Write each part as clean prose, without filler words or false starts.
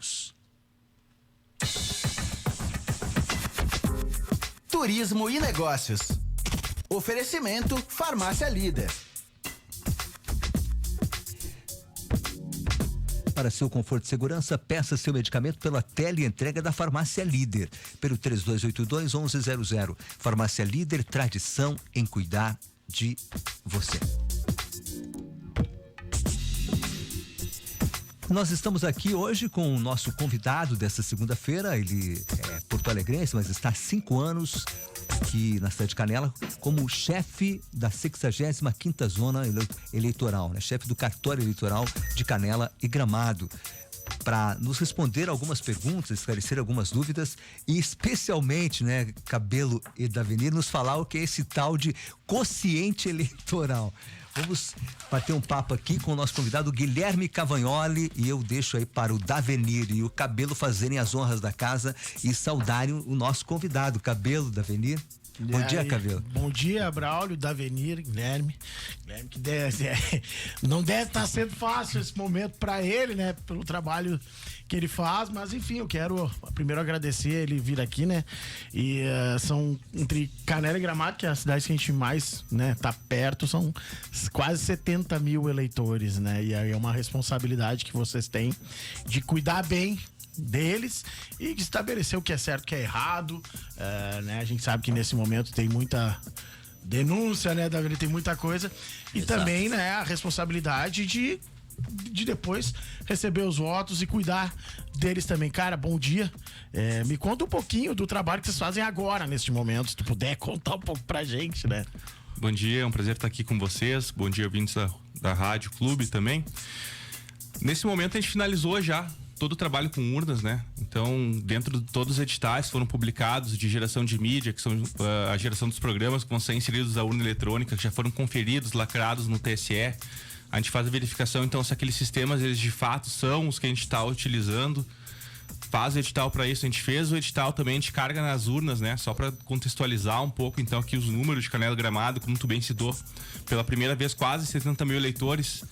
voltamos. Turismo e negócios. Oferecimento Farmácia Líder. Para seu conforto e segurança, peça seu medicamento pela teleentrega da Farmácia Líder, pelo 3282-1100. Farmácia Líder, tradição em cuidar de você. Nós estamos aqui hoje com o nosso convidado dessa segunda-feira. Ele é porto-alegrense, mas está há 5 anos aqui na cidade de Canela como chefe da 65ª Zona Eleitoral, né? Chefe do cartório eleitoral de Canela e Gramado, para nos responder algumas perguntas, esclarecer algumas dúvidas e especialmente, né, Cabelo e Davenir, nos falar o que é esse tal de quociente eleitoral. Vamos bater um papo aqui com o nosso convidado Guilherme Cavagnoli, e eu deixo aí para o Davenir e o Cabelo fazerem as honras da casa e saudarem o nosso convidado. Cabelo, Davenir. Bom dia, Cabelo. Bom dia, Braulio, Davenir, Guilherme. Guilherme, que não deve estar sendo fácil esse momento para ele, né? Pelo trabalho que ele faz, mas enfim, eu quero primeiro agradecer ele vir aqui, né? E são entre Canela e Gramado, que é a cidade que a gente mais, né, tá perto, são quase 70 mil eleitores, né? E aí é uma responsabilidade que vocês têm de cuidar bem deles e de estabelecer o que é certo, o que é errado, né? A gente sabe que nesse momento tem muita denúncia, né, Davi? Tem muita coisa. E exato, também, né, a responsabilidade de depois receber os votos e cuidar deles também. Cara, bom dia. Me conta um pouquinho do trabalho que vocês fazem agora, neste momento, se tu puder contar um pouco pra gente, né? Bom dia, é um prazer estar aqui com vocês. Bom dia, ouvintes da Rádio Clube também. Nesse momento a gente finalizou já todo o trabalho com urnas, né? Então, dentro de todos os editais foram publicados de geração de mídia, que são a geração dos programas que vão ser inseridos à urna eletrônica, que já foram conferidos, lacrados no TSE. A gente faz a verificação, então, se aqueles sistemas, eles de fato são os que a gente está utilizando. Faz o edital para isso. A gente fez o edital também, a gente carga nas urnas, né? Só para contextualizar um pouco, então, aqui os números de Canela e Gramado, como tu bem citou, pela primeira vez quase 70 mil eleitores.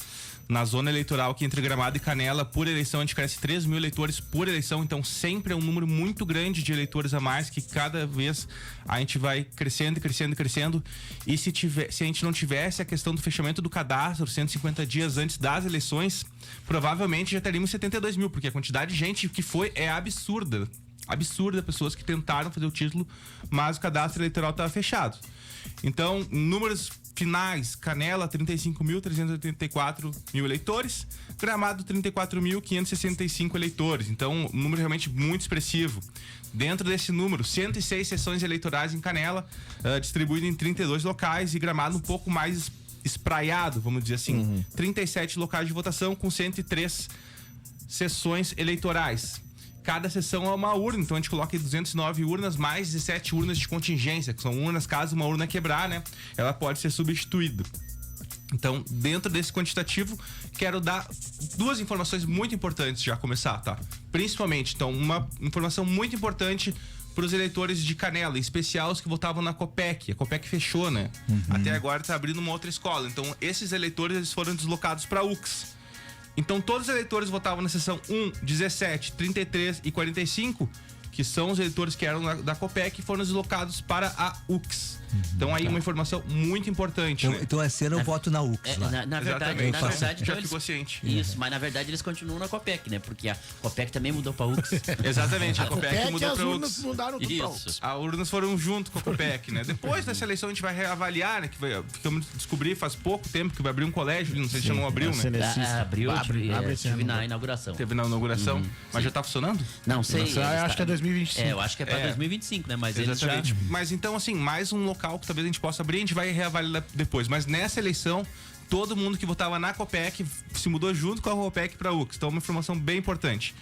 Na zona eleitoral aqui entre Gramado e Canela, por eleição, a gente cresce 3 mil eleitores por eleição, então sempre é um número muito grande de eleitores a mais, que cada vez a gente vai crescendo e crescendo e crescendo. E se a gente não tivesse a questão do fechamento do cadastro 150 dias antes das eleições, provavelmente já teríamos 72 mil, porque a quantidade de gente que foi é absurda. Absurda, pessoas que tentaram fazer o título, mas o cadastro eleitoral estava fechado. Então, números finais: Canela, 35.384 mil eleitores, Gramado, 34.565 eleitores. Então, um número realmente muito expressivo. Dentro desse número, 106 sessões eleitorais em Canela, distribuído em 32 locais, e Gramado um pouco mais espraiado, vamos dizer assim. 37 locais de votação com 103 sessões eleitorais. Cada sessão é uma urna, então a gente coloca 209 urnas, mais 17 urnas de contingência, que são urnas, caso uma urna quebrar, né, ela pode ser substituída. Então, dentro desse quantitativo, quero dar 2 informações muito importantes já começar, tá? Principalmente, então, uma informação muito importante para os eleitores de Canela, em especial os que votavam na Copec. A Copec fechou, né? Até agora está abrindo uma outra escola. Então, esses eleitores, eles foram deslocados para a UX. Então, todos os eleitores votavam na seção 1, 17, 33 e 45, que são os eleitores que eram da Copec, e foram deslocados para a UX. Então, aí uma informação muito importante. Então, né? então esse ano eu voto na UX. Na verdade, já eles, ficou ciente. Isso, mas na verdade eles continuam na Copec, né? Porque a Copec também mudou pra UX. Exatamente, a Copec mudou para a urnas UX. mudaram tudo pra UX. As urnas foram junto com a Copec, né? Depois dessa eleição a gente vai reavaliar, né? Ficamos descobrir faz pouco tempo que vai abrir um colégio, não sei se já não abriu, né? Abriu, abre tive na inauguração. Teve na inauguração, mas já tá funcionando? Não sei. Acho que é 2025. Eu acho que é pra 2025, né? Mas exatamente. Eles já... Mas então, assim, mais um local que talvez a gente possa abrir, a gente vai reavaliar depois. Mas nessa eleição, todo mundo que votava na Copec se mudou junto com a Copec para a UX. Então, uma informação bem importante.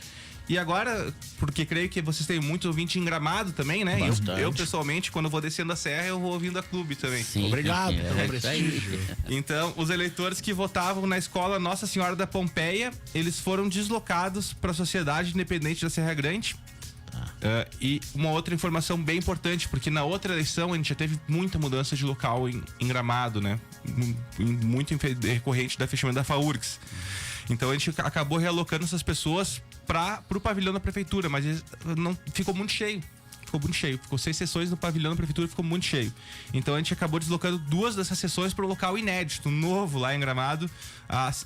E agora, porque creio que vocês têm muitos ouvintes em Gramado também, né? Eu pessoalmente, quando eu vou descendo a serra, eu vou ouvindo a Clube também. Sim, obrigado pelo prestígio. Então, os eleitores que votavam na escola Nossa Senhora da Pompeia, eles foram deslocados para a Sociedade Independente da Serra Grande. E uma outra informação bem importante, porque na outra eleição a gente já teve muita mudança de local em Gramado, né? Muito recorrente da fechamento da FAURGS. Então a gente acabou realocando essas pessoas pro pavilhão da prefeitura, mas não ficou muito cheio. Ficou 6 sessões no pavilhão da prefeitura, ficou muito cheio. Então a gente acabou deslocando 2 dessas sessões para o local inédito, novo lá em Gramado.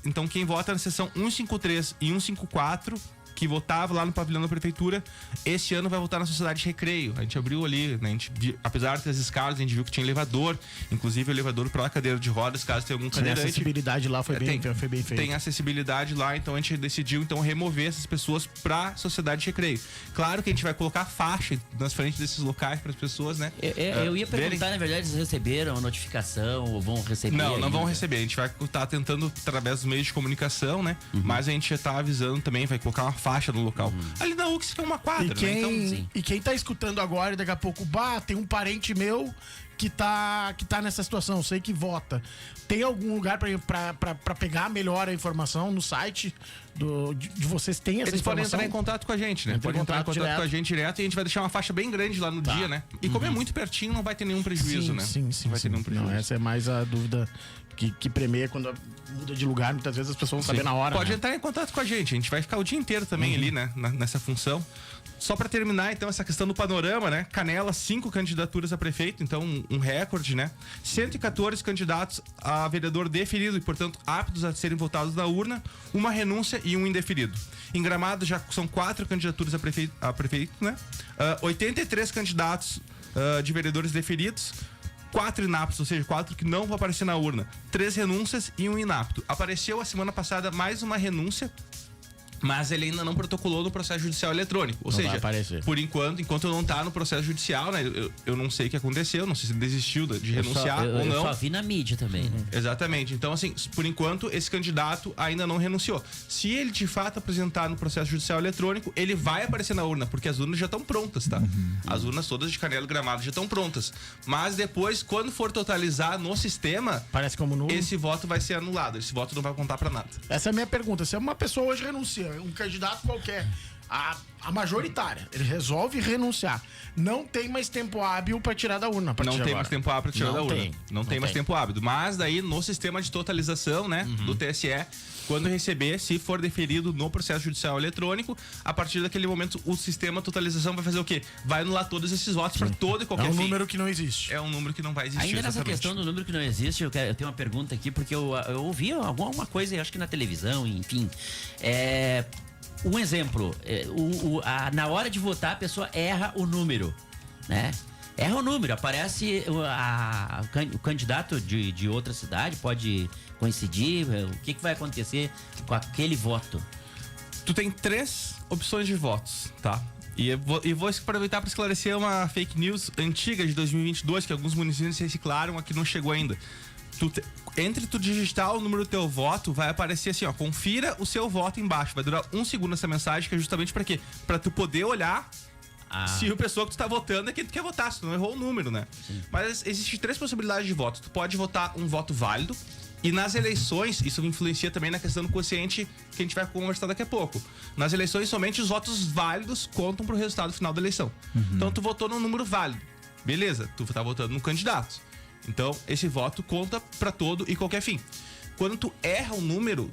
Então quem vota na sessão 153 e 154, que votava lá no pavilhão da prefeitura, esse ano vai votar na Sociedade de Recreio. A gente abriu ali, né? Apesar das escalas, a gente viu que tinha elevador, inclusive o elevador para cadeira de rodas, caso tenha algum cadeirante. A acessibilidade lá foi bem feita. Tem acessibilidade lá, então a gente decidiu remover essas pessoas pra Sociedade de Recreio. Claro que a gente vai colocar faixa nas frentes desses locais para as pessoas, né? Eu ia perguntar, na verdade, se receberam a notificação ou vão receber? Não vão receber. A gente vai estar tentando através dos meios de comunicação, né? Mas a gente já tá avisando também, vai colocar uma faixa no local. Ali na UX fica uma quadra, e quem tá escutando agora e daqui a pouco, tem um parente meu que tá nessa situação, sei que vota. Tem algum lugar pra pegar melhor a informação no site de vocês? Tem essa Eles informação? podem entrar em contato com a gente, né? Podem entrar em contato com a gente direto e a gente vai deixar uma faixa bem grande lá no dia, né? E como é muito pertinho, não vai ter nenhum prejuízo, né? Sim. Não vai ter nenhum prejuízo. Não, essa é mais a dúvida que premeia quando muda de lugar. Muitas vezes as pessoas vão saber na hora. Pode entrar em contato com a gente vai ficar o dia inteiro também ali, né? Nessa função. Só pra terminar, então, essa questão do panorama, né? Canela, 5 candidaturas a prefeito, então um recorde, né? 114 candidatos a vereador deferido e, portanto, aptos a serem votados na urna, uma renúncia e um indeferido. Em Gramado já são 4 candidaturas a prefeito, né? 83 candidatos de vereadores deferidos, 4 inaptos, ou seja, 4 que não vão aparecer na urna, 3 renúncias e um inapto. Apareceu a semana passada mais uma renúncia, mas ele ainda não protocolou no processo judicial eletrônico. Ou seja, por enquanto não tá no processo judicial, né? Eu não sei o que aconteceu, não sei se ele desistiu de renunciar ou não. Eu só vi na mídia também, né? Exatamente. Então, assim, por enquanto, esse candidato ainda não renunciou. Se ele de fato apresentar no processo judicial eletrônico, ele vai aparecer na urna, porque as urnas já estão prontas, tá? As urnas todas de Canela e Gramado já estão prontas. Mas depois, quando for totalizar no sistema, parece como nulo, esse voto vai ser anulado. Esse voto não vai contar pra nada. Essa é a minha pergunta. Se uma pessoa hoje renuncia, um candidato qualquer, a majoritária, ele resolve renunciar, não tem mais tempo hábil pra tirar da urna. Não tem mais tempo hábil pra tirar da urna. Não tem mais tempo hábil. Mas daí, no sistema de totalização, né, do TSE, quando receber, se for deferido no processo judicial eletrônico, a partir daquele momento, o sistema de totalização vai fazer o quê? Vai anular todos esses votos pra todo e qualquer fim. É um número que não existe. É um número que não vai existir. Ainda nessa questão do número que não existe, eu tenho uma pergunta aqui, porque eu ouvi alguma coisa, acho que na televisão, enfim. Um exemplo, na hora de votar, a pessoa erra o número, né? Erra o número, aparece o candidato de outra cidade, pode coincidir, o que vai acontecer com aquele voto? Tu tem 3 opções de votos, tá? E eu vou aproveitar para esclarecer uma fake news antiga de 2022, que alguns municípios reciclaram, aqui não chegou ainda. Entre tu digitar o número do teu voto, vai aparecer assim, ó, confira o seu voto embaixo. Vai durar 1 segundo essa mensagem, que é justamente pra quê? Pra tu poder olhar se a pessoa que tu tá votando é quem tu quer votar, se tu não errou o número, né? Sim. Mas existem 3 possibilidades de voto. Tu pode votar um voto válido, e nas eleições, isso influencia também na questão do quociente que a gente vai conversar daqui a pouco. Nas eleições, somente os votos válidos contam pro resultado final da eleição. Então tu votou num número válido. Beleza, tu tá votando no candidato. Então, esse voto conta pra todo e qualquer fim. Quando tu erra o número,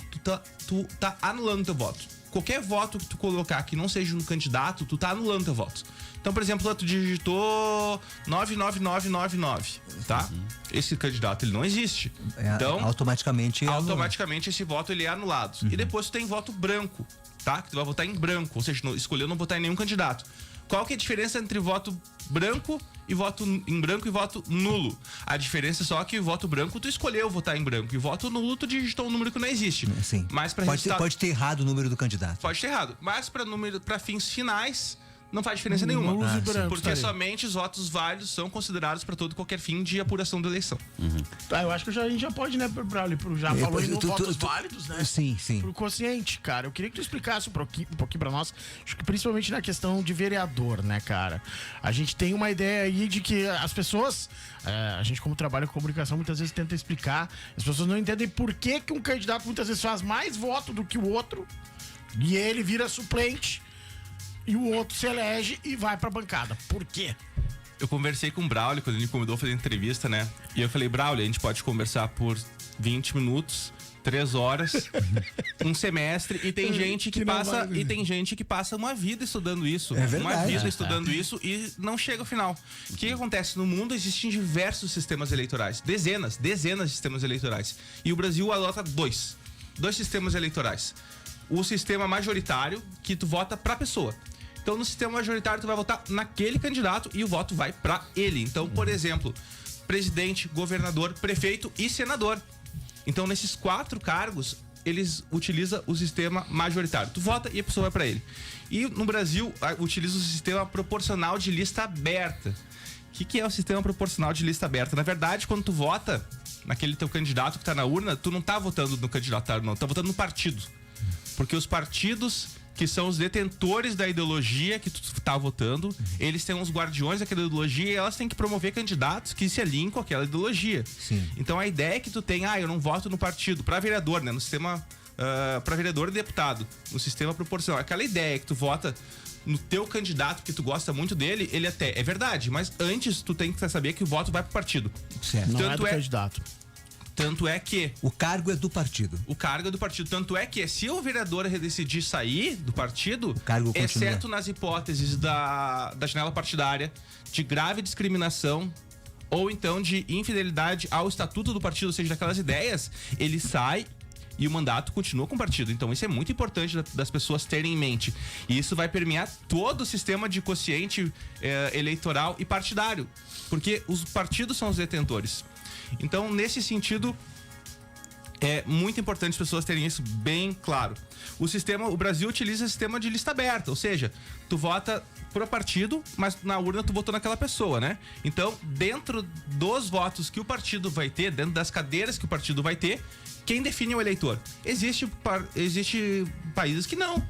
tu tá anulando teu voto. Qualquer voto que tu colocar que não seja um candidato, tu tá anulando teu voto. Então, por exemplo, tu digitou 99999, tá? Esse candidato, ele não existe. Então, automaticamente esse voto ele é anulado. E depois tu tem voto branco, tá? Que tu vai votar em branco, ou seja, escolheu não votar em nenhum candidato. Qual que é a diferença entre voto branco e voto em branco e voto nulo? A diferença é só que voto branco tu escolheu votar em branco e voto nulo tu digitou um número que não existe. Sim. Mas pode ter errado o número do candidato. Pode ter errado. Mas para fins finais não faz diferença nenhuma. Porque somente os votos válidos são considerados para todo e qualquer fim de apuração da eleição. Eu acho que a gente já pode, né, Braulio? Já falou em votos válidos, né? Sim. Pro quociente, cara. Eu queria que tu explicasse um pouquinho pra nós, acho que principalmente na questão de vereador, né, cara? A gente tem uma ideia aí de que as pessoas, a gente como trabalha com comunicação, muitas vezes tenta explicar, as pessoas não entendem por que um candidato muitas vezes faz mais voto do que o outro e ele vira suplente. E o outro se elege e vai pra bancada. Por quê? Eu conversei com o Braulio quando ele me convidou a fazer entrevista, né? E eu falei, Braulio, a gente pode conversar por 20 minutos, 3 horas, um semestre, e tem gente que passa, e tem gente que passa uma vida estudando isso. É verdade. Uma vida estudando isso e não chega ao final. O que acontece? No mundo existem diversos sistemas eleitorais. Dezenas de sistemas eleitorais. E o Brasil adota dois sistemas eleitorais. O sistema majoritário, que tu vota pra pessoa. Então, no sistema majoritário, tu vai votar naquele candidato e o voto vai pra ele. Então, por exemplo, presidente, governador, prefeito e senador. Então, nesses 4 cargos, eles utilizam o sistema majoritário. Tu vota e a pessoa vai pra ele. E no Brasil, utiliza o sistema proporcional de lista aberta. O que é o sistema proporcional de lista aberta? Na verdade, quando tu vota naquele teu candidato que tá na urna, tu não tá votando no candidato, não. Tu tá votando no partido. Porque os partidos, que são os detentores da ideologia que tu tá votando, eles têm os guardiões daquela ideologia e elas têm que promover candidatos que se alinhem com aquela ideologia. Sim. Então a ideia é que tu tem, eu não voto no partido, pra vereador, né? No sistema, pra vereador e deputado, no sistema proporcional. Aquela ideia que tu vota no teu candidato, que tu gosta muito dele, ele até é verdade, mas antes tu tem que saber que o voto vai pro partido. Certo. Não é do candidato. Tanto é que O cargo é do partido. o cargo é do partido. Tanto é que se o vereador decidir sair do partido, cargo continua. exceto nas hipóteses da janela partidária, de grave discriminação ou então de infidelidade ao estatuto do partido, ou seja, daquelas ideias, ele sai e o mandato continua com o partido. Então isso é muito importante das pessoas terem em mente. E isso vai permear todo o sistema de quociente eleitoral e partidário, porque os partidos são os detentores. Então, nesse sentido, é muito importante as pessoas terem isso bem claro. O Brasil utiliza o sistema de lista aberta, ou seja, tu vota pro partido, mas na urna tu votou naquela pessoa, né? Então, dentro dos votos que o partido vai ter, dentro das cadeiras que o partido vai ter, quem define é o eleitor? Existe países que não.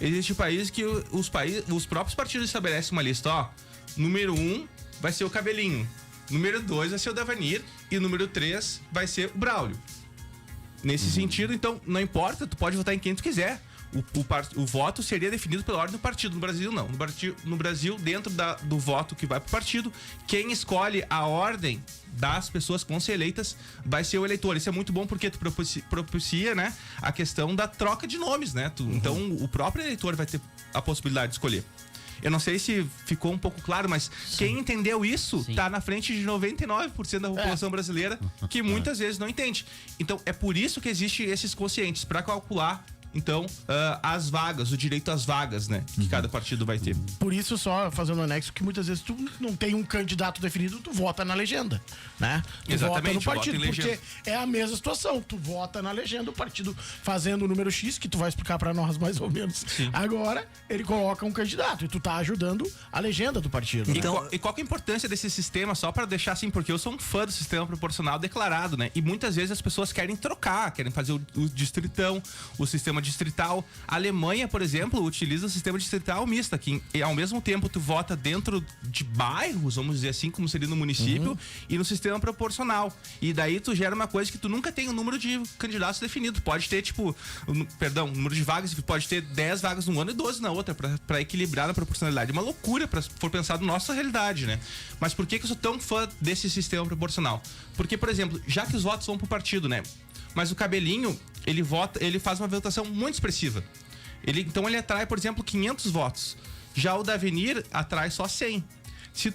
Existe países que os próprios partidos estabelecem uma lista, ó. Número 1 vai ser o Cabelinho. Número 2 vai ser o Davanir e o número 3 vai ser o Braulio. Nesse sentido, então, não importa, tu pode votar em quem tu quiser. O voto seria definido pela ordem do partido. No Brasil, não. No Brasil, dentro do voto que vai pro partido, quem escolhe a ordem das pessoas que vão ser eleitas vai ser o eleitor. Isso é muito bom porque tu propicia, né, a questão da troca de nomes, né? Então, o próprio eleitor vai ter a possibilidade de escolher. Eu não sei se ficou um pouco claro, mas quem entendeu isso tá na frente de 99% da população brasileira, que muitas vezes não entende. Então, é por isso que existem esses quocientes, para calcular, então, as vagas, o direito às vagas, né, que cada partido vai ter. Por isso, só fazendo um anexo, que muitas vezes tu não tem um candidato definido, tu vota na legenda, né? Tu Exatamente, vota no partido, vota em porque legenda. é a mesma situação. Tu vota na legenda, o partido fazendo o número X, que tu vai explicar pra nós mais ou menos. Agora, ele coloca um candidato e tu tá ajudando a legenda do partido. Então, E qual que é a importância desse sistema, só para deixar assim, porque eu sou um fã do sistema proporcional declarado, né? E muitas vezes as pessoas querem trocar, querem fazer o distritão, o sistema distrital. A Alemanha, por exemplo, utiliza o sistema distrital mista, que ao mesmo tempo tu vota dentro de bairros, vamos dizer assim, como seria no município, e no sistema proporcional. E daí tu gera uma coisa que tu nunca tem um número de candidatos definido. Pode ter, número de vagas, pode ter 10 vagas num ano e 12 na outra, para equilibrar na proporcionalidade. É uma loucura se for pensar na nossa realidade, né? Mas por que eu sou tão fã desse sistema proporcional? Porque, por exemplo, já que os votos vão pro partido, né? Mas o Cabelinho, ele faz uma votação muito expressiva. Então ele atrai, por exemplo, 500 votos. Já o Davenir atrai só 100. Se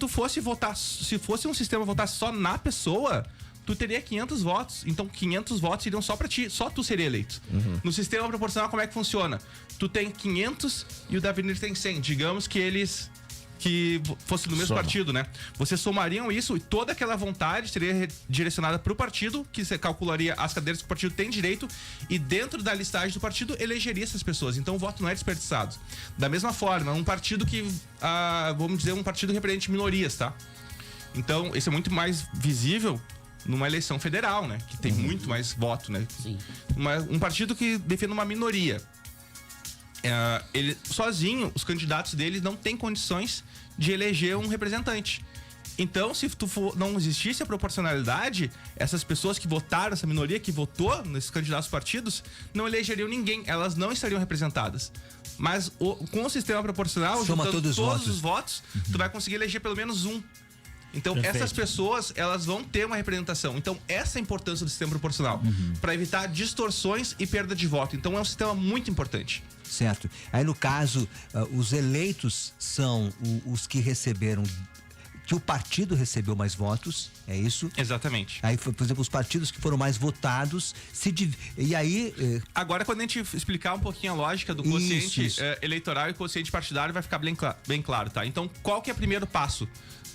fosse um sistema votar só na pessoa, tu teria 500 votos. Então 500 votos iriam só pra ti, só tu seria eleito. No sistema proporcional, como é que funciona? Tu tem 500 e o Davenir tem 100. Digamos que fosse do mesmo partido, né? Vocês somariam isso e toda aquela vontade seria direcionada pro partido, que você calcularia as cadeiras que o partido tem direito e dentro da listagem do partido elegeria essas pessoas. Então o voto não é desperdiçado. Da mesma forma, um partido que, vamos dizer, um partido que represente minorias, tá? Então, isso é muito mais visível numa eleição federal, né? Que tem muito mais voto, né? Sim. Um partido que defende uma minoria. Ele sozinho, os candidatos dele não têm condições de eleger um representante. Então, se não existisse a proporcionalidade, essas pessoas que votaram, essa minoria que votou nesses candidatos partidos, não elegeriam ninguém, elas não estariam representadas. Mas com o sistema proporcional, soma juntando todos todos os votos, tu vai conseguir eleger pelo menos um. Então, Perfeito. essas pessoas, elas vão ter uma representação. Então, essa é a importância do sistema proporcional. Para evitar distorções e perda de voto. Então, é um sistema muito importante. Certo. Aí, no caso, os eleitos são os que receberam, que o partido recebeu mais votos, é isso? Exatamente. Aí, por exemplo, os partidos que foram mais votados, e aí... Agora, quando a gente explicar um pouquinho a lógica do quociente eleitoral e quociente partidário, vai ficar bem claro, tá? Então, qual que é o primeiro passo?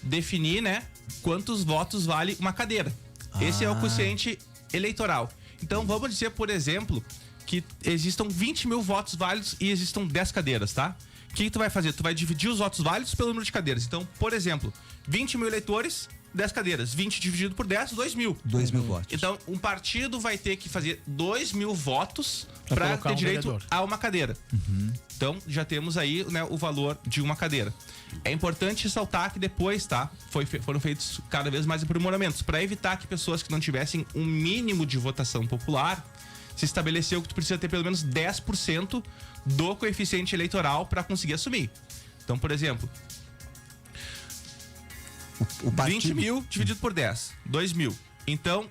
Definir, né, quantos votos vale uma cadeira. Esse é o quociente eleitoral. Então, vamos dizer, por exemplo, que existam 20 mil votos válidos e existam 10 cadeiras, tá? O que tu vai fazer? Tu vai dividir os votos válidos pelo número de cadeiras. Então, por exemplo, 20 mil eleitores, 10 cadeiras. 20 dividido por 10, 2 mil. 2 mil votos. Então, um partido vai ter que fazer 2 mil votos para ter direito vereador a uma cadeira. Então, já temos aí, né, o valor de uma cadeira. É importante ressaltar que depois, tá? Foram feitos cada vez mais aprimoramentos para evitar que pessoas que não tivessem um mínimo de votação popular, se estabeleceu que tu precisa ter pelo menos 10% do coeficiente eleitoral para conseguir assumir. Então, por exemplo, O partido... 20 mil dividido por 10, 2 mil. Então,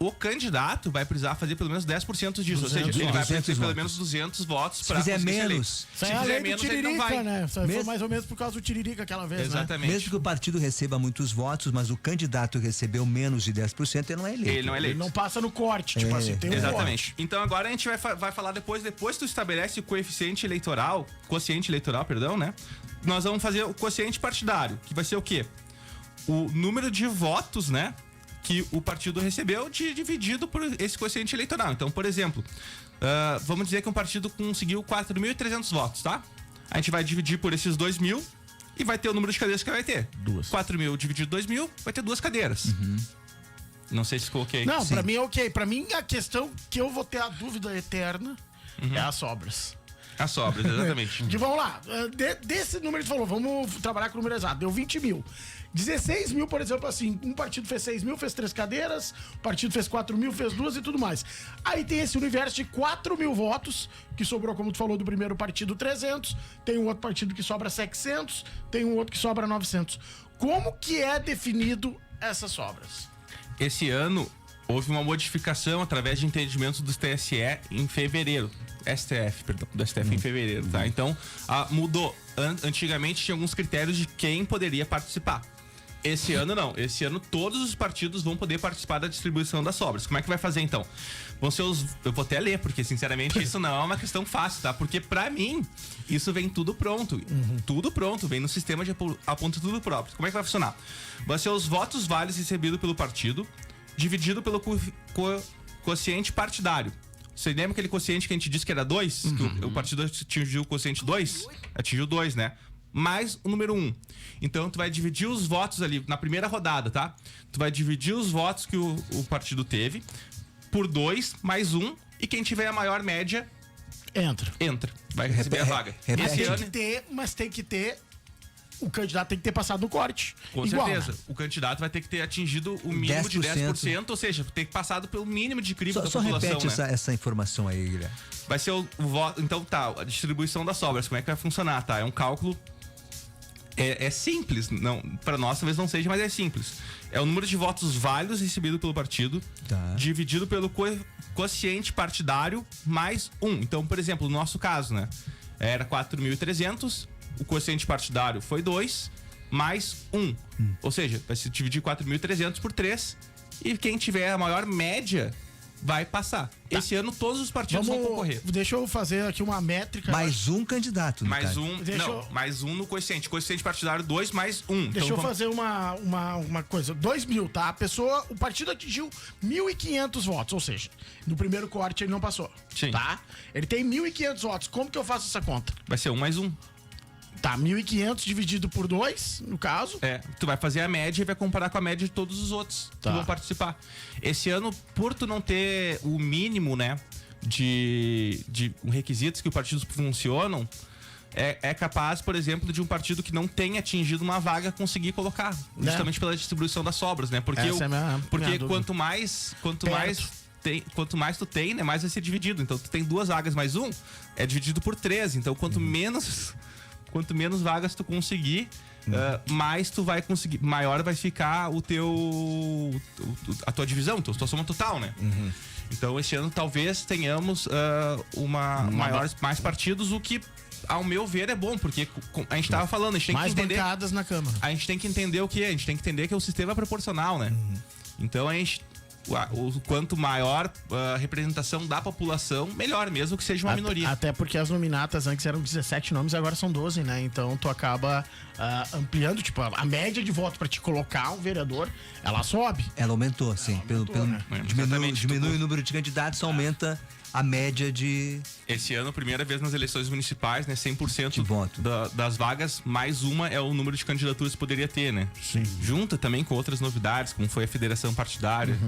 o candidato vai precisar fazer pelo menos 10% disso. Ou seja, ele vai precisar ter pelo menos 200 votos para fizer conseguir ser eleito. menos. Isso Se é a fizer lei do menos, ele não Tiririca, vai. né? Isso aí foi Mesmo- mais ou menos por causa do Tiririca aquela vez, Exatamente. Mesmo que o partido receba muitos votos, mas o candidato recebeu menos de 10%, ele não é eleito. Ele não é né? Ele eleito. não passa no corte, tipo assim, tem um Exatamente. Então agora a gente vai falar depois que tu estabelece o quociente eleitoral, perdão, né? Nós vamos fazer o quociente partidário, que vai ser o quê? O número de votos, né, que o partido recebeu dividido por esse quociente eleitoral. Então, por exemplo, vamos dizer que um partido conseguiu 4.300 votos, tá? A gente vai dividir por esses 2 mil e vai ter o número de cadeiras que vai ter. 4 mil dividido 2 mil, vai ter 2 cadeiras. Não sei se coloquei. Não, pra mim é ok. Pra mim, a questão que eu vou ter a dúvida eterna é as sobras. As sobras, exatamente. Vamos lá, desse número que você falou, vamos trabalhar com o número exato. Deu 20 mil. 16 mil, por exemplo, assim, um partido fez 6 mil, fez 3 cadeiras, o partido fez 4 mil, fez 2 e tudo mais. Aí tem esse universo de 4 mil votos, que sobrou, como tu falou, do primeiro partido 300, tem um outro partido que sobra 700, tem um outro que sobra 900. Como que é definido essas sobras? Esse ano houve uma modificação através de entendimentos do TSE em fevereiro. STF, perdão, do STF em fevereiro, tá? Então, mudou. Antigamente tinha alguns critérios de quem poderia participar. Esse ano não. Esse ano todos os partidos vão poder participar da distribuição das sobras. Como é que vai fazer então? Vão ser os... Eu vou até ler, porque sinceramente isso não é uma questão fácil, tá? Porque pra mim, isso vem tudo pronto. Tudo pronto, vem no sistema de aponta tudo próprio. Como é que vai funcionar? Vão ser os votos válidos recebidos pelo partido, dividido pelo quociente partidário. Você lembra aquele quociente que a gente disse que era 2? Que o partido atingiu o quociente 2? Atingiu 2, né? Mais o número 1. Então, tu vai dividir os votos ali na primeira rodada, tá? Tu vai dividir os votos que o partido teve por 2 mais 1. E quem tiver a maior média, entra. Vai receber a vaga. repete. Esse ano, Mas tem que ter... O candidato tem que ter passado no corte. com Igual, certeza. né? O candidato vai ter que ter atingido o mínimo de 10%, ou seja, ter passado pelo mínimo de crivo da Só população, repete né? essa informação aí, Guilherme. Vai ser o voto. Então tá, a distribuição das sobras, como é que vai funcionar, tá? É um cálculo. É simples, não, para nós talvez não seja, mas é simples. É o número de votos válidos recebido pelo partido, Tá. dividido pelo quociente partidário mais 1. Então, por exemplo, no nosso caso, né? Era 4.300, o quociente partidário foi 2, mais 1. Ou seja, vai se dividir 4.300 por 3, e quem tiver a maior média vai passar. Esse ano todos os partidos vão concorrer. Deixa eu fazer aqui uma métrica. Mais um candidato, no Mais caso. um, Deixa não, eu- mais um no quociente. Quociente partidário 2 mais 1. Deixa eu fazer uma coisa. 2 mil, tá? O partido atingiu 1.500 votos, ou seja, no primeiro corte ele não passou. Sim. Tá? Ele tem 1.500 votos. Como que eu faço essa conta? Vai ser 1 mais 1. Tá, 1.500 dividido por 2, no caso. Tu vai fazer a média e vai comparar com a média de todos os outros Tá. que vão participar. Esse ano, por tu não ter o mínimo, né, de requisitos que os partidos funcionam, é capaz, por exemplo, de um partido que não tenha atingido uma vaga conseguir colocar, justamente pela distribuição das sobras, né? Porque, Essa é a minha dúvida. quanto mais tu tem, né, mais vai ser dividido. Então, tu tem 2 vagas mais 1, é dividido por 3. Então, quanto menos vagas tu conseguir, mais tu vai conseguir, maior vai ficar a tua divisão, tua soma total, né? Então esse ano talvez tenhamos mais partidos, o que ao meu ver é bom, porque a gente tava falando, a gente tem Mais que entender bancadas na Câmara. a gente tem que entender o que é, a gente tem que entender que o sistema é proporcional, né? Então a gente quanto maior a representação da população, melhor, mesmo que seja uma minoria. Até porque as nominatas antes eram 17 nomes, agora são 12, né? Então tu acaba ampliando, tipo, a média de voto pra te colocar um vereador, ela sobe. Ela aumentou, sim. né? Diminui o número de candidatos, aumenta a média de... Esse ano, primeira vez nas eleições municipais, né? 100% de voto. Das vagas, mais uma é o número de candidaturas que poderia ter, né? Sim. Junta também com outras novidades, como foi a federação partidária.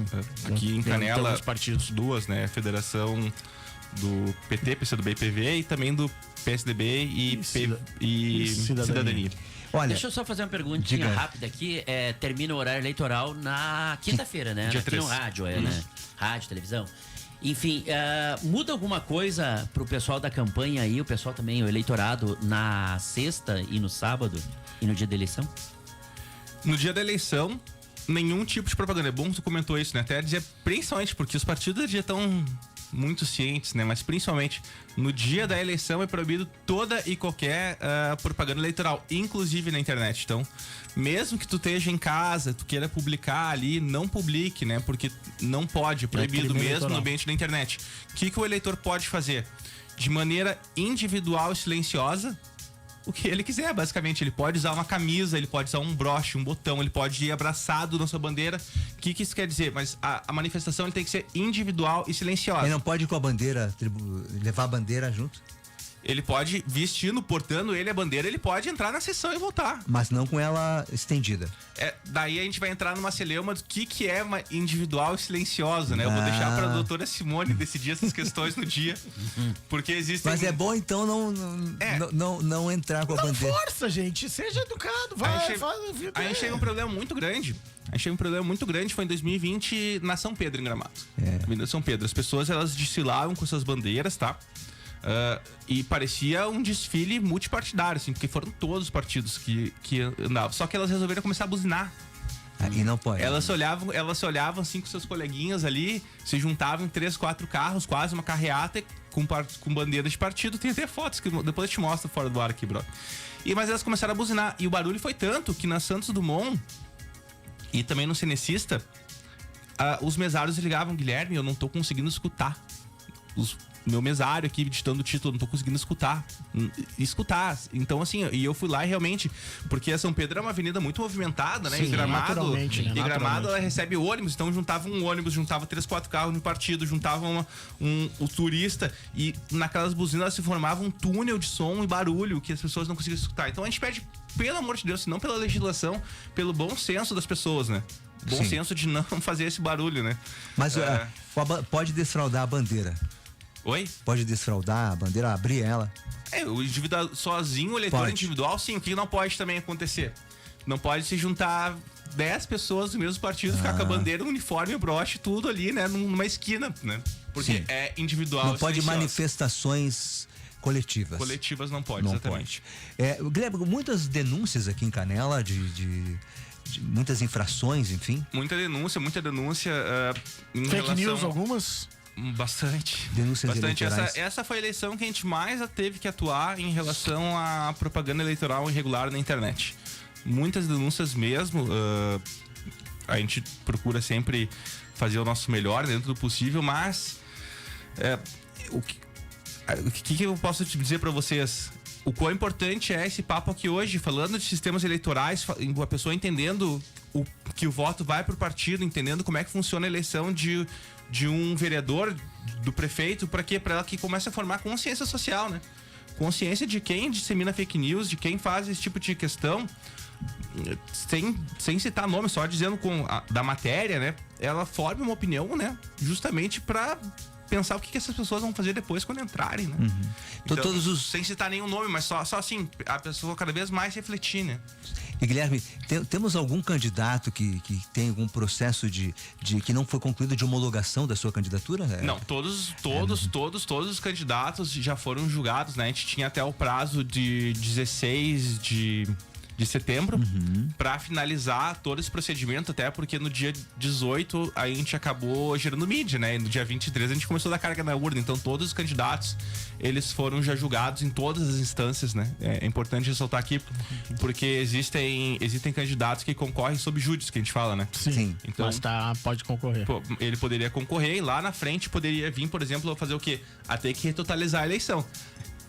Aqui em Canela, partidos. duas, né? A federação do PT, PCdoB e PV, e também do PSDB e Cidadania. Olha, Deixa eu só fazer uma perguntinha diga. rápida aqui. Termina o horário eleitoral na quinta-feira, né? Dia Aqui 3. no rádio, né? Rádio, televisão. Enfim, muda alguma coisa pro pessoal da campanha aí, o pessoal também, o eleitorado, na sexta e no sábado e no dia da eleição? No dia da eleição, nenhum tipo de propaganda. É bom que tu comentou isso, né? Até dizer, principalmente porque os partidos já estão muito cientes, né? Mas principalmente no dia da eleição é proibido toda e qualquer propaganda eleitoral, inclusive na internet. Então, mesmo que tu esteja em casa, tu queira publicar ali, não publique, né? Porque não pode, é proibido crime mesmo eleitoral. no ambiente da internet. O que o eleitor pode fazer? De maneira individual e silenciosa, o que ele quiser, basicamente. Ele pode usar uma camisa, ele pode usar um broche, um botão, ele pode ir abraçado na sua bandeira. O que isso quer dizer? Mas a manifestação ele tem que ser individual e silenciosa. ele não pode ir com a bandeira, levar a bandeira junto, Ele pode, vestindo, portando ele a bandeira, ele pode entrar na sessão e votar. mas não com ela estendida. Daí a gente vai entrar numa celeuma do que é uma individual e silenciosa, né? Eu vou deixar pra doutora Simone decidir essas questões no dia. Porque existem... Mas é bom então não entrar com a bandeira. Força, gente. Seja educado. Vai, faz a vida. A gente teve um problema muito grande. Foi em 2020 na São Pedro, em Gramado. Avenida São Pedro. As pessoas, elas desfilavam com suas bandeiras, tá? E parecia um desfile multipartidário, assim, porque foram todos os partidos que andavam. Só que elas resolveram começar a buzinar. E não pode. Elas se olhavam assim com seus coleguinhas ali, se juntavam em 3, 4 carros, quase uma carreata com bandeiras de partido. Tem até fotos que depois eu te mostro fora do ar aqui, bro. Mas elas começaram a buzinar. E o barulho foi tanto que na Santos Dumont e também no Cinecista, os mesários ligavam: Guilherme, eu não tô conseguindo escutar. Meu mesário aqui ditando o título, não tô conseguindo escutar. Então, assim, e eu fui lá e realmente, porque a São Pedro é uma avenida muito movimentada, né? Sim, Em Gramado, naturalmente, né? Gramado ela recebe ônibus, então juntava um ônibus, juntava 3, 4 carros no partido, juntava o turista, e naquelas buzinas se formava um túnel de som e barulho que as pessoas não conseguiam escutar. Então a gente pede, pelo amor de Deus, se não pela legislação, pelo bom senso das pessoas, né? Bom senso de não fazer esse barulho, né? Mas pode desfraldar a bandeira. Oi? Pode desfraldar a bandeira, abrir ela. O individual sozinho, o eleitor Pode. individual, sim. O que não pode também acontecer? Não pode se juntar 10 pessoas do mesmo partido, ficar com a bandeira, o uniforme, o broche, tudo ali, né? Numa esquina, né? Porque Sim. é individual. Não pode silenciosa. manifestações coletivas. Coletivas não pode, Não exatamente. Guilherme, muitas denúncias aqui em Canela de muitas infrações, enfim. Muita denúncia. Em Fake relação... news algumas? Bastante. Denúncias eleitorais. Essa foi a eleição que a gente mais teve que atuar em relação à propaganda eleitoral irregular na internet. Muitas denúncias mesmo. A gente procura sempre fazer o nosso melhor dentro do possível, mas o que eu posso te dizer para vocês? O quão importante é esse papo aqui hoje, falando de sistemas eleitorais, a pessoa entendendo que o voto vai pro partido, entendendo como é que funciona a eleição de um vereador, do prefeito, para ela que comece a formar consciência social, né? Consciência de quem dissemina fake news, de quem faz esse tipo de questão, sem citar nome, só dizendo da matéria, né? Ela forma uma opinião, né? Justamente para pensar o que essas pessoas vão fazer depois quando entrarem, né? Então, sem citar nenhum nome, mas só assim, a pessoa cada vez mais refletir, né? E Guilherme, temos algum candidato que tem algum processo de que não foi concluído de homologação da sua candidatura? Não, todos os candidatos já foram julgados, né? A gente tinha até o prazo de 16 de de setembro, para finalizar todo esse procedimento, até porque no dia 18 a gente acabou gerando mídia, né? E no dia 23 a gente começou a dar carga na urna, então todos os candidatos, eles foram já julgados em todas as instâncias, né? É importante ressaltar aqui, porque existem candidatos que concorrem sob júdice, que a gente fala, né? Sim. Então, Mas pode concorrer. ele poderia concorrer e lá na frente poderia vir, por exemplo, fazer o quê? A ter que retotalizar a eleição.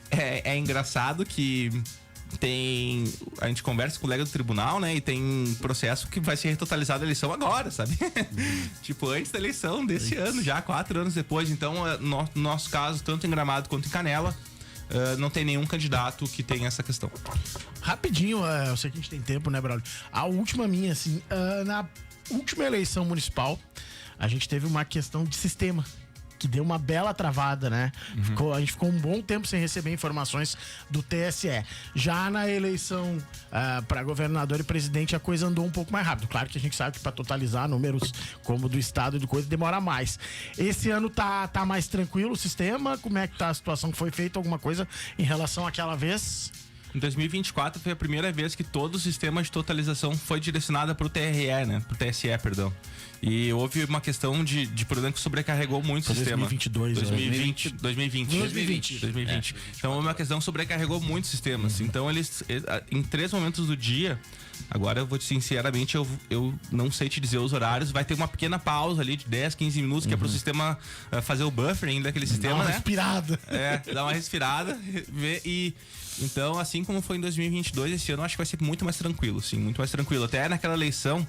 É engraçado que a gente conversa com o colega do tribunal, né? E tem processo que vai ser retotalizado a eleição agora, sabe? Tipo, antes da eleição desse ano, já 4 anos depois. Então, no nosso caso, tanto em Gramado quanto em Canela, não tem nenhum candidato que tenha essa questão. Rapidinho, eu sei que a gente tem tempo, né, Braulio? A última minha, assim, na última eleição municipal, a gente teve uma questão de sistema, que deu uma bela travada, né? A gente ficou um bom tempo sem receber informações do TSE. Já na eleição para governador e presidente, a coisa andou um pouco mais rápido. Claro que a gente sabe que para totalizar números como do estado e de coisa demora mais. Esse ano tá mais tranquilo o sistema? Como é que tá a situação? Foi feita alguma coisa em relação àquela vez? Em 2024 foi a primeira vez que todo o sistema de totalização foi direcionado para o TRE, né? Pro TSE, perdão. E houve uma questão de problema que sobrecarregou muito o sistema. 2020. Então, uma questão que sobrecarregou muito o sistema. Então, eles, em 3 momentos do dia, agora eu vou te sinceramente, eu não sei te dizer os horários, vai ter uma pequena pausa ali de 10, 15 minutos, que é pro sistema fazer o buffering daquele sistema, Dá uma né? respirada. Dar uma respirada. Então, assim como foi em 2022, esse ano eu acho que vai ser muito mais tranquilo, sim, muito mais tranquilo. Até naquela eleição,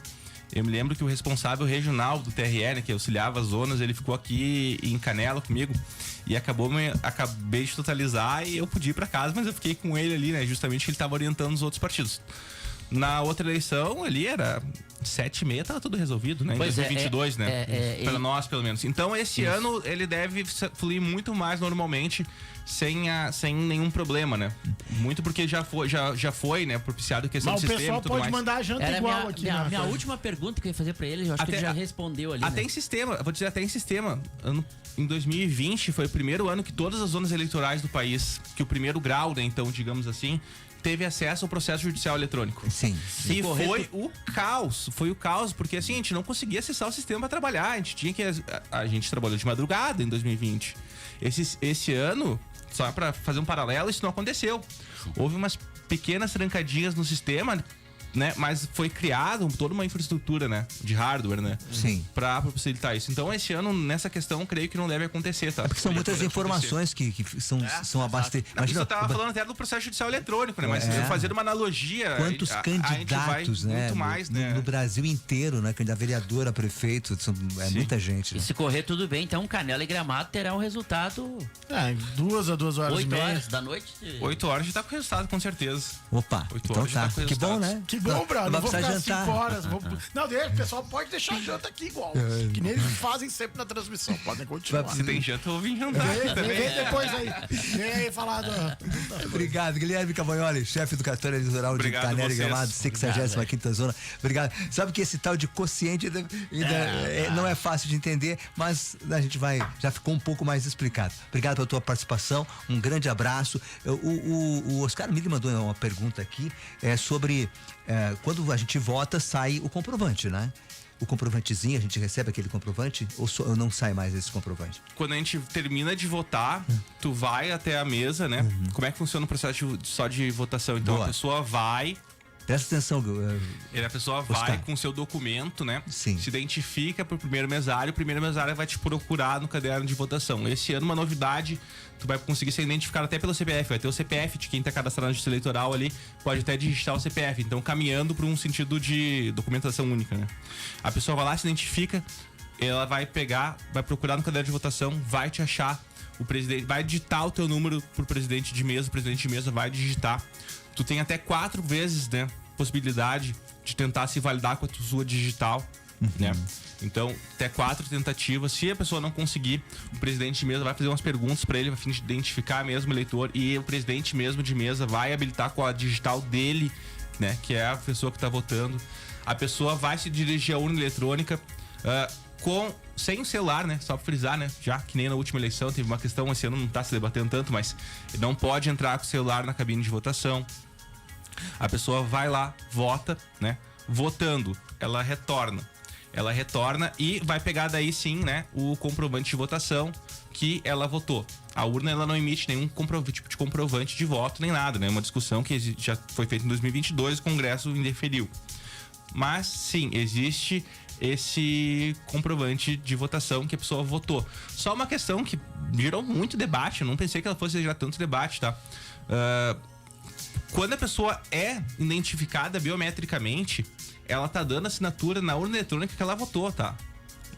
eu me lembro que o responsável regional do TRE, né, que auxiliava as zonas, ele ficou aqui em Canela comigo e acabei de totalizar e eu pude ir pra casa, mas eu fiquei com ele ali, né, justamente que ele tava orientando os outros partidos. Na outra eleição, ali era 7h30, tava tudo resolvido, né? Em 2022, né? Pra nós, pelo menos. Então, esse ano, ele deve fluir muito mais normalmente, sem nenhum problema, né? Muito porque já foi, né? Propiciado questão Mas de o sistema pessoal e tudo pode mais. mandar a janta igual aqui. Minha última pergunta que eu ia fazer pra ele, eu acho que ele já respondeu ali. Até né? em sistema, eu vou dizer até em sistema. Em 2020 foi o primeiro ano que todas as zonas eleitorais do país, que o primeiro grau, né? Então, digamos assim, teve acesso ao processo judicial eletrônico. Sim. E foi o caos, porque assim, a gente não conseguia acessar o sistema para trabalhar, a gente tinha que... A gente trabalhou de madrugada em 2020. Esse ano, só para fazer um paralelo, isso não aconteceu. Houve umas pequenas trancadinhas no sistema, né? Mas foi criado toda uma infraestrutura, né? De hardware, né? Sim. Pra possibilitar isso. Então, esse ano, nessa questão, creio que não deve acontecer, tá? Porque são muitas informações que são abastecidas. Imagina, você tava falando até do processo judicial eletrônico, né? Mas fazendo uma analogia... Quantos candidatos, né? Muito mais, né? No Brasil inteiro, né? Candidato a vereador, a prefeito, muita gente. E se correr tudo bem, então Canela e Gramado terá um resultado... Em 2 a 2 horas 8 e meia. horas da noite. 8 horas já tá com o resultado, com certeza. Opa, 8 então horas já tá. tá com Que bom, resultados. né? Que bom, Bruno. Não vou ficar jantar. 5 horas. Não, deixa, o pessoal pode deixar a janta aqui igual. Que nem eles fazem sempre na transmissão. Podem continuar. Se tem janta, eu vou vir jantar também. Vem depois aí. Vem aí falar do... Obrigado, Guilherme Cavagnoli, chefe do cartório eleitoral de Obrigado Canela e vocês. Gramado, 65ª zona. Obrigado. Sabe que esse tal de quociente não é fácil de entender, mas a gente já ficou um pouco mais explicado. Obrigado pela tua participação, um grande abraço. O Oscar Mili mandou uma pergunta aqui sobre quando a gente vota, sai o comprovante, né? O comprovantezinho, a gente recebe aquele comprovante ou não sai mais esse comprovante? Quando a gente termina de votar, tu vai até a mesa, né? Como é que funciona o processo só de votação? Então, Boa. a pessoa vai... Presta atenção, A pessoa vai com seu documento, né? Sim. Se identifica pro primeiro mesário, o primeiro mesário vai te procurar no caderno de votação. Esse ano, uma novidade, tu vai conseguir ser identificado até pelo CPF. Vai ter o CPF de quem tá cadastrado na Justiça Eleitoral ali, pode até digitar o CPF. Então, caminhando para um sentido de documentação única, né? A pessoa vai lá, se identifica, ela vai procurar no caderno de votação, vai te achar, o presidente vai digitar o teu número pro presidente de mesa, o presidente de mesa vai digitar. Tu tem até 4 vezes, né, possibilidade de tentar se validar com a sua digital, né? Então, até 4 tentativas. Se a pessoa não conseguir, o presidente de mesa vai fazer umas perguntas para ele, a fim de identificar mesmo o eleitor, e o presidente mesmo de mesa vai habilitar com a digital dele, né, que é a pessoa que tá votando. A pessoa vai se dirigir à urna eletrônica sem o celular, né? Só pra frisar, né? Já que nem na última eleição teve uma questão, esse ano não tá se debatendo tanto, mas não pode entrar com o celular na cabine de votação. A pessoa vai lá, vota, né? Votando, ela retorna e vai pegar daí sim, né, o comprovante de votação que ela votou. A urna, ela não emite nenhum tipo de comprovante de voto nem nada, né? Uma discussão que já foi feita em 2022, o Congresso indeferiu. Mas sim, existe esse comprovante de votação que a pessoa votou. Só uma questão que gerou muito debate, eu não pensei que ela fosse gerar tanto debate, tá? Quando a pessoa é identificada biometricamente, ela tá dando assinatura na urna eletrônica que ela votou, tá?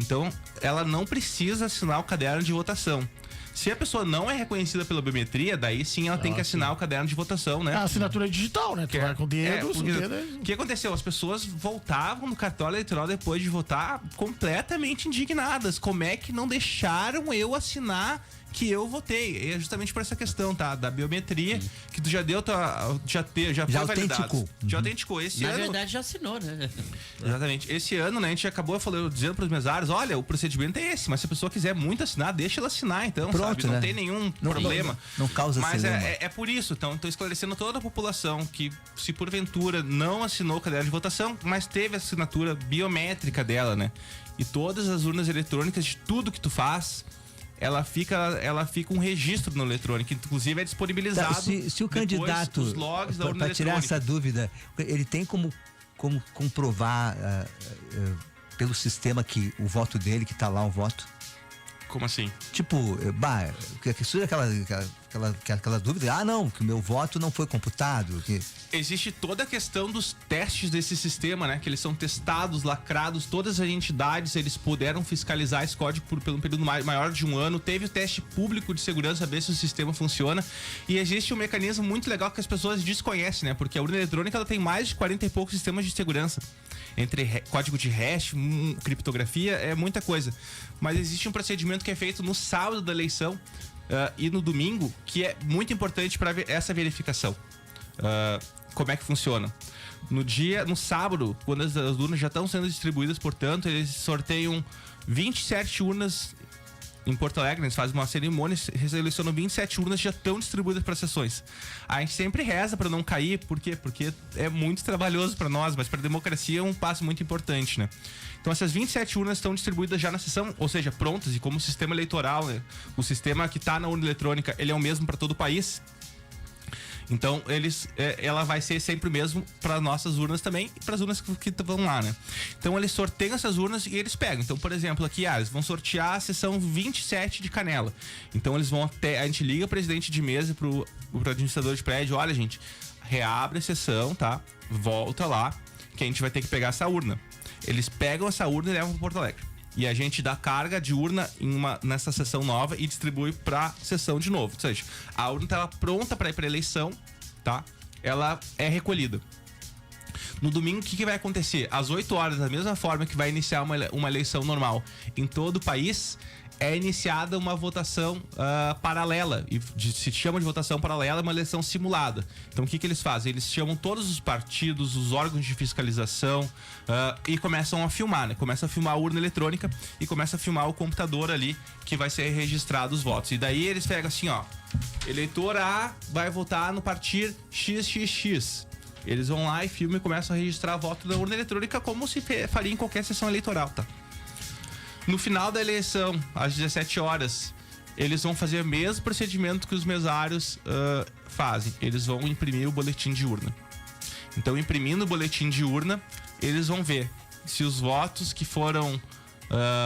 Então, ela não precisa assinar o caderno de votação. Se a pessoa não é reconhecida pela biometria, daí sim ela tem que assinar o caderno de votação, né? A assinatura digital, né? Tu vai com dedos, o que aconteceu? As pessoas voltavam no cartório eleitoral depois de votar completamente indignadas. Como é que não deixaram eu assinar que eu votei? É justamente por essa questão, tá? Da biometria, que tu já deu, já foi validado. Já autenticou. Esse ano... Na verdade, já assinou, né? Exatamente. Esse ano, né, a gente acabou dizendo para os mesários, olha, o procedimento é esse, mas se a pessoa quiser muito assinar, deixa ela assinar, então, pronto, sabe? Não tem nenhum problema. Não causa mas problema. é por isso, então, estou esclarecendo toda a população que, se porventura não assinou o caderno de votação, mas teve a assinatura biométrica dela, né? E todas as urnas eletrônicas de tudo que tu faz, ela fica um registro no eletrônico, inclusive é disponibilizado. Se o candidato, os logs da urna para tirar essa dúvida, ele tem como comprovar pelo sistema que o voto dele, que tá lá o voto? Como assim? Tipo, que surge aquela dúvida, não, que o meu voto não foi computado. Existe toda a questão dos testes desse sistema, né? Que eles são testados, lacrados, todas as entidades, eles puderam fiscalizar esse código pelo período maior de um ano. Teve o teste público de segurança, ver se o sistema funciona. E existe um mecanismo muito legal que as pessoas desconhecem, né? Porque a urna eletrônica, ela tem mais de 40 e poucos sistemas de segurança. Entre código de hash, criptografia, é muita coisa. Mas existe um procedimento que é feito no sábado da eleição e no domingo, que é muito importante para essa verificação. Como é que funciona? No sábado, quando as urnas já estão sendo distribuídas, portanto, eles sorteiam 27 urnas em Porto Alegre, eles fazem uma cerimônia, selecionam 27 urnas que já estão distribuídas para sessões. A gente sempre reza para não cair, por quê? Porque é muito trabalhoso para nós, mas para a democracia é um passo muito importante, né? Então essas 27 urnas estão distribuídas já na sessão, ou seja, prontas, e como o sistema eleitoral, né? O sistema que está na urna eletrônica, ele é o mesmo para todo o país. Então, ela vai ser sempre o mesmo para nossas urnas também e para as urnas que vão lá, né? Então, eles sorteiam essas urnas e eles pegam. Então, por exemplo, aqui, eles vão sortear a sessão 27 de Canela. Então, eles vão a gente liga o presidente de mesa pro administrador de prédio, olha, gente, reabre a sessão, tá? Volta lá, que a gente vai ter que pegar essa urna. Eles pegam essa urna e levam para Porto Alegre. E a gente dá carga de urna nessa sessão nova e distribui pra sessão de novo. Ou seja, a urna tá pronta para ir pra eleição, tá? Ela é recolhida. No domingo, o que vai acontecer? Às 8 horas, da mesma forma que vai iniciar uma eleição normal em todo o país, é iniciada uma votação paralela. E se chama de votação paralela, é uma eleição simulada. Então, o que eles fazem? Eles chamam todos os partidos, os órgãos de fiscalização e começam a filmar, né? Começa a filmar a urna eletrônica e começa a filmar o computador ali que vai ser registrado os votos. E daí eles pegam assim, ó, eleitor A vai votar no partido XXX. Eles vão lá e filmam e começam a registrar voto da urna eletrônica como se faria em qualquer sessão eleitoral, tá? No final da eleição, às 17 horas, eles vão fazer o mesmo procedimento que os mesários fazem. Eles vão imprimir o boletim de urna. Então, imprimindo o boletim de urna, eles vão ver se os votos que foram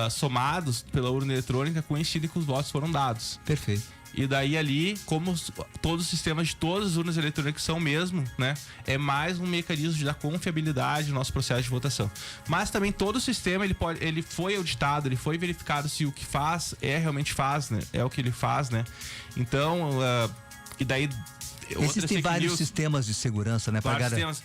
somados pela urna eletrônica coincidem com os votos que foram dados. Perfeito. E daí ali, como todos os sistemas de todas as urnas eletrônicas são o mesmo, né? É mais um mecanismo de dar confiabilidade no nosso processo de votação. Mas também todo o sistema, ele foi auditado, ele foi verificado se o que faz realmente faz, né? É o que ele faz, né? Então, e daí... Existem vários sistemas de segurança, né? Vários sistemas.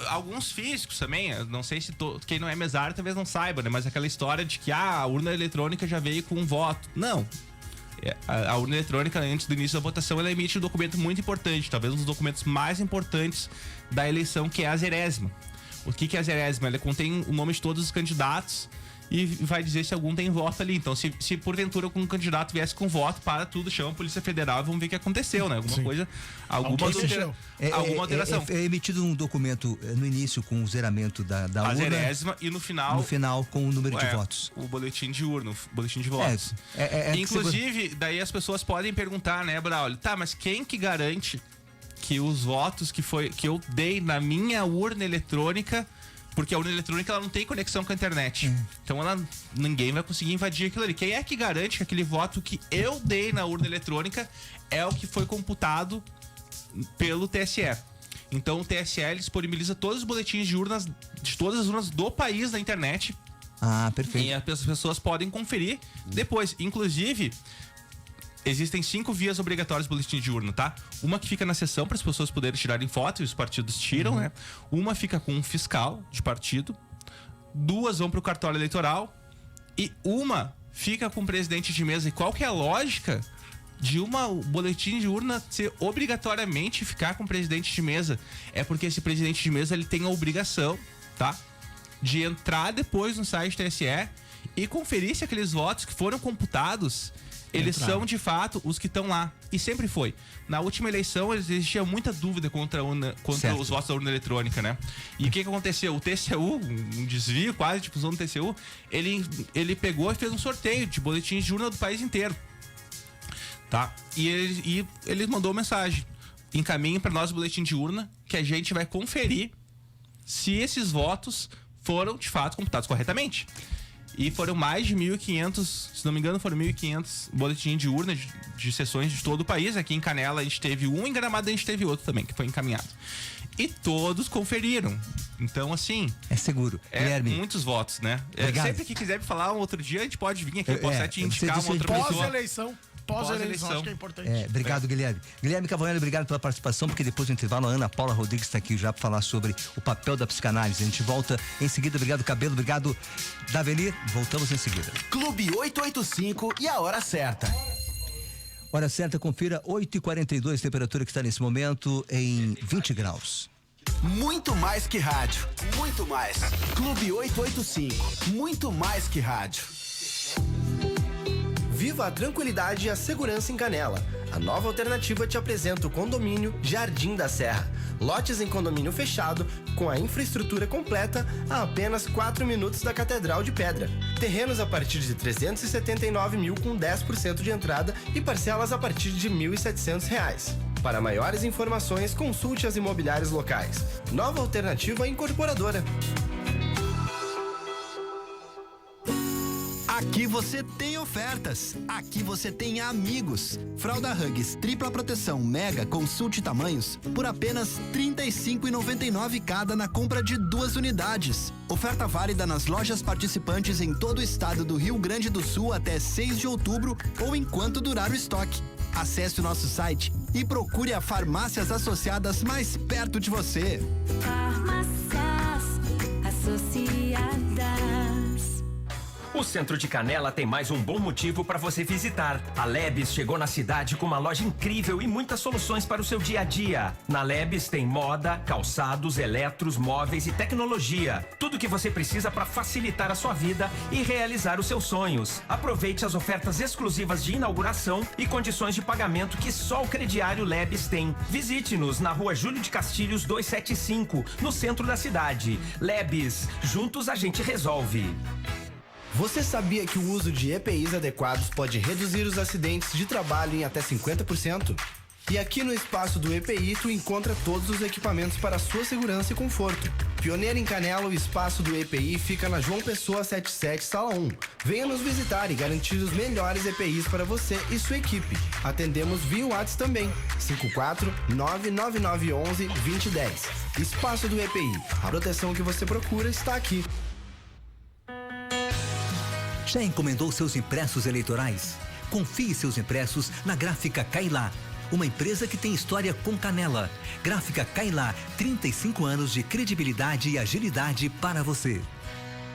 Alguns físicos também, não sei se quem não é mesário talvez não saiba, né? Mas aquela história de que a urna eletrônica já veio com um voto. Não. A urna eletrônica, antes do início da votação, ela emite um documento muito importante, talvez um dos documentos mais importantes da eleição, que é a zerésima. O que é a zerésima? Ela contém o nome de todos os candidatos e vai dizer se algum tem voto ali. Então, se porventura algum candidato viesse com voto, para tudo, chama a Polícia Federal e vamos ver o que aconteceu, né? Alguma coisa, alguma alteração. É emitido um documento no início com o zeramento da urna. A zerésima e no final com o número de votos. O boletim de urna, o boletim de votos. Inclusive, daí as pessoas podem perguntar, né, Braulio? Tá, mas quem que garante que os votos que eu dei na minha urna eletrônica, porque a urna eletrônica ela não tem conexão com a internet, então ninguém vai conseguir invadir aquilo ali. Quem é que garante que aquele voto que eu dei na urna eletrônica é o que foi computado pelo TSE? Então o TSE disponibiliza todos os boletins de urnas de todas as urnas do país na internet. Ah, perfeito. E as pessoas podem conferir depois. Inclusive, existem 5 vias obrigatórias de boletim de urna, tá? Uma que fica na sessão para as pessoas poderem tirarem foto e os partidos tiram, né? Uma fica com um fiscal de partido. 2 vão para o cartório eleitoral. E uma fica com o presidente de mesa. E qual que é a lógica de um boletim de urna ser obrigatoriamente ficar com o presidente de mesa? É porque esse presidente de mesa ele tem a obrigação, tá? De entrar depois no site TSE e conferir se aqueles votos que foram computados eles são de fato os que estão lá. E sempre foi. Na última eleição existia muita dúvida contra os votos da urna eletrônica, né? E o que aconteceu? O TCU, um desvio quase de fusão do TCU, ele pegou e fez um sorteio de boletins de urna do país inteiro, tá? E ele mandou mensagem: encaminhem para nós o boletim de urna que a gente vai conferir se esses votos foram de fato computados corretamente. E foram mais de 1.500, se não me engano, foram 1.500 boletins de urna de sessões de todo o país. Aqui em Canela a gente teve um, em Gramado a gente teve outro também, que foi encaminhado. E todos conferiram. Então, assim... É seguro. Guilherme, muitos votos, né? Sempre que quiser me falar um outro dia, a gente pode vir aqui, eu posso te indicar uma outra pessoa. Pós-eleição, acho que é importante. Obrigado, Guilherme. Guilherme Cavalheiro, obrigado pela participação, porque depois do intervalo a Ana Paula Rodrigues está aqui já para falar sobre o papel da psicanálise. A gente volta em seguida. Obrigado, Cabelo. Obrigado, Davenir. Voltamos em seguida. Clube 885 e a hora certa. Hora certa, confira 8h42, temperatura que está nesse momento em 20 graus. Muito mais que rádio. Muito mais. Clube 885. Muito mais que rádio. Viva a tranquilidade e a segurança em Canela. A nova alternativa te apresenta o condomínio Jardim da Serra. Lotes em condomínio fechado, com a infraestrutura completa, a apenas 4 minutos da Catedral de Pedra. Terrenos a partir de 379 mil com 10% de entrada e parcelas a partir de R$ 1.700. Para maiores informações, consulte as imobiliárias locais. Nova alternativa incorporadora. Aqui você tem ofertas. Aqui você tem amigos. Fralda Huggies tripla proteção mega consulte tamanhos por apenas R$ 35,99 cada na compra de 2 unidades. Oferta válida nas lojas participantes em todo o estado do Rio Grande do Sul até 6 de outubro ou enquanto durar o estoque. Acesse o nosso site e procure a farmácias associadas mais perto de você. Farmácias Associadas. O centro de Canela tem mais um bom motivo para você visitar. A Lebes chegou na cidade com uma loja incrível e muitas soluções para o seu dia a dia. Na Lebes tem moda, calçados, eletros, móveis e tecnologia. Tudo o que você precisa para facilitar a sua vida e realizar os seus sonhos. Aproveite as ofertas exclusivas de inauguração e condições de pagamento que só o crediário Lebes tem. Visite-nos na Rua Júlio de Castilhos 275, no centro da cidade. Lebes, juntos a gente resolve. Você sabia que o uso de EPIs adequados pode reduzir os acidentes de trabalho em até 50%? E aqui no espaço do EPI tu encontra todos os equipamentos para a sua segurança e conforto. Pioneiro em Canela, o espaço do EPI fica na João Pessoa 77, Sala 1. Venha nos visitar e garantir os melhores EPIs para você e sua equipe. Atendemos via WhatsApp também, 54-99911-2010. Espaço do EPI, a proteção que você procura está aqui. Já encomendou seus impressos eleitorais? Confie seus impressos na Gráfica Kailá, uma empresa que tem história com Canela. Gráfica Kailá, 35 anos de credibilidade e agilidade para você.